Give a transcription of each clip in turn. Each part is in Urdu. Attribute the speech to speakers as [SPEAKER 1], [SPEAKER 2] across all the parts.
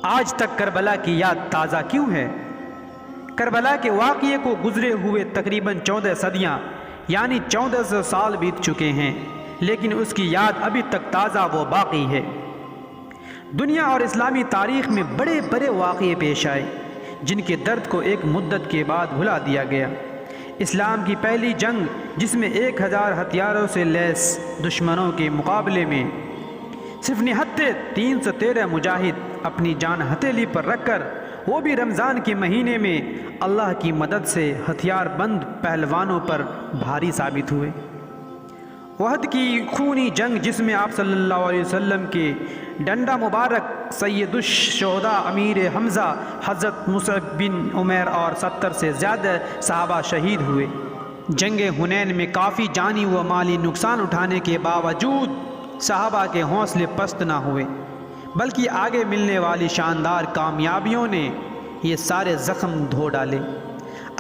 [SPEAKER 1] آج تک کربلا کی یاد تازہ کیوں ہے؟ کربلا کے واقعے کو گزرے ہوئے تقریباً 14 صدیاں یعنی 1400 سال بیت چکے ہیں، لیکن اس کی یاد ابھی تک تازہ و باقی ہے۔ دنیا اور اسلامی تاریخ میں بڑے بڑے واقعے پیش آئے جن کے درد کو ایک مدت کے بعد بھلا دیا گیا۔ اسلام کی پہلی جنگ، جس میں 1000 ہتھیاروں سے لیس دشمنوں کے مقابلے میں صرف نہتے 313 مجاہد اپنی جان ہتھیلی پر رکھ کر، وہ بھی رمضان کے مہینے میں، اللہ کی مدد سے ہتھیار بند پہلوانوں پر بھاری ثابت ہوئے۔ احد کی خونی جنگ، جس میں آپ صلی اللہ علیہ وسلم کے ڈنڈا مبارک سید الشہداء امیر حمزہ حضرت مصعب بن عمیر اور 70 سے زیادہ صحابہ شہید ہوئے۔ جنگ حنین میں کافی جانی و مالی نقصان اٹھانے کے باوجود صحابہ کے حوصلے پست نہ ہوئے، بلکہ آگے ملنے والی شاندار کامیابیوں نے یہ سارے زخم دھو ڈالے۔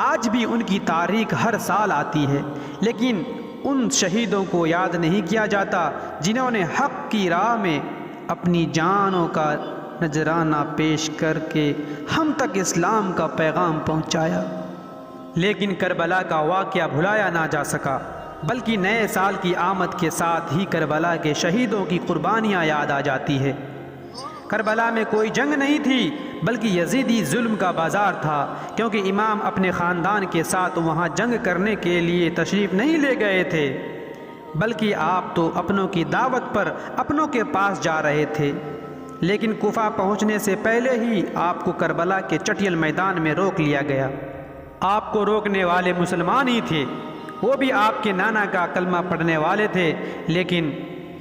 [SPEAKER 1] آج بھی ان کی تاریخ ہر سال آتی ہے، لیکن ان شہیدوں کو یاد نہیں کیا جاتا جنہوں نے حق کی راہ میں اپنی جانوں کا نذرانہ پیش کر کے ہم تک اسلام کا پیغام پہنچایا۔ لیکن کربلا کا واقعہ بھلایا نہ جا سکا، بلکہ نئے سال کی آمد کے ساتھ ہی کربلا کے شہیدوں کی قربانیاں یاد آ جاتی ہے۔ کربلا میں کوئی جنگ نہیں تھی، بلکہ یزیدی ظلم کا بازار تھا، کیونکہ امام اپنے خاندان کے ساتھ وہاں جنگ کرنے کے لیے تشریف نہیں لے گئے تھے، بلکہ آپ تو اپنوں کی دعوت پر اپنوں کے پاس جا رہے تھے۔ لیکن کوفہ پہنچنے سے پہلے ہی آپ کو کربلا کے چٹیل میدان میں روک لیا گیا۔ آپ کو روکنے والے مسلمان ہی تھے، وہ بھی آپ کے نانا کا کلمہ پڑھنے والے تھے، لیکن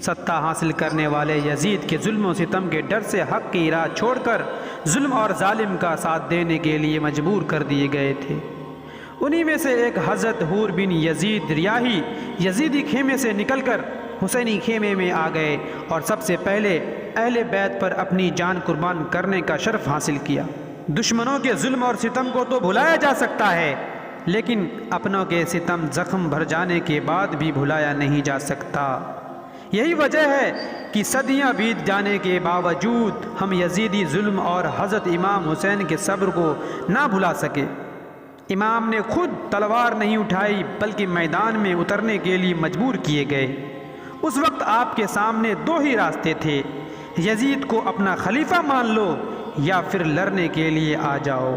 [SPEAKER 1] ستہ حاصل کرنے والے یزید کے ظلم و ستم کے ڈر سے حق کی راہ چھوڑ کر ظلم اور ظالم کا ساتھ دینے کے لیے مجبور کر دیے گئے تھے۔ انہی میں سے ایک حضرت حور بن یزید ریاحی یزیدی خیمے سے نکل کر حسینی خیمے میں آ گئے اور سب سے پہلے اہل بیت پر اپنی جان قربان کرنے کا شرف حاصل کیا۔ دشمنوں کے ظلم اور ستم کو تو بھلایا جا سکتا ہے، لیکن اپنوں کے ستم زخم بھر جانے کے بعد بھی بھلایا نہیں جا سکتا۔ یہی وجہ ہے کہ صدیاں بیت جانے کے باوجود ہم یزیدی ظلم اور حضرت امام حسین کے صبر کو نہ بھلا سکے۔ امام نے خود تلوار نہیں اٹھائی، بلکہ میدان میں اترنے کے لیے مجبور کیے گئے۔ اس وقت آپ کے سامنے 2 ہی راستے تھے، یزید کو اپنا خلیفہ مان لو یا پھر لڑنے کے لیے آ جاؤ۔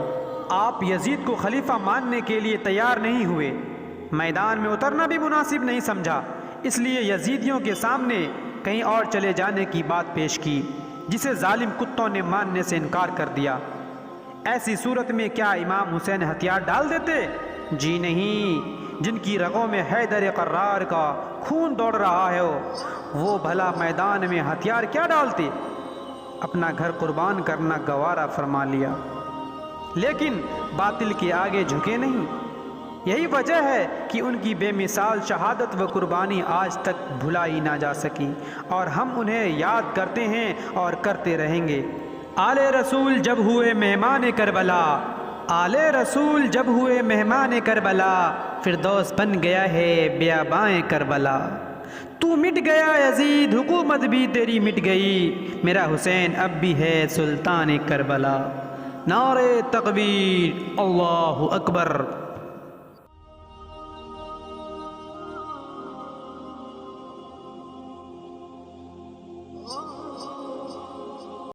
[SPEAKER 1] آپ یزید کو خلیفہ ماننے کے لیے تیار نہیں ہوئے، میدان میں اترنا بھی مناسب نہیں سمجھا، اس لیے یزیدیوں کے سامنے کہیں اور چلے جانے کی بات پیش کی، جسے ظالم کتوں نے ماننے سے انکار کر دیا۔ ایسی صورت میں کیا امام حسین ہتھیار ڈال دیتے؟ جی نہیں، جن کی رگوں میں حیدر قرار کا خون دوڑ رہا ہے وہ بھلا میدان میں ہتھیار کیا ڈالتے؟ اپنا گھر قربان کرنا گوارا فرما لیا، لیکن باطل کے آگے جھکے نہیں۔ یہی وجہ ہے کہ ان کی بے مثال شہادت و قربانی آج تک بھلائی نہ جا سکی، اور ہم انہیں یاد کرتے ہیں اور کرتے رہیں گے۔ آل رسول جب ہوئے مہمان کربلا، آل رسول جب ہوئے مہمان کربلا، فردوس بن گیا ہے بیاباں کربلا۔ تو مٹ گیا یزید، حکومت بھی تیری مٹ گئی، میرا حسین اب بھی ہے سلطان کربلا۔ نعرہ تکبیر، اللہ اکبر۔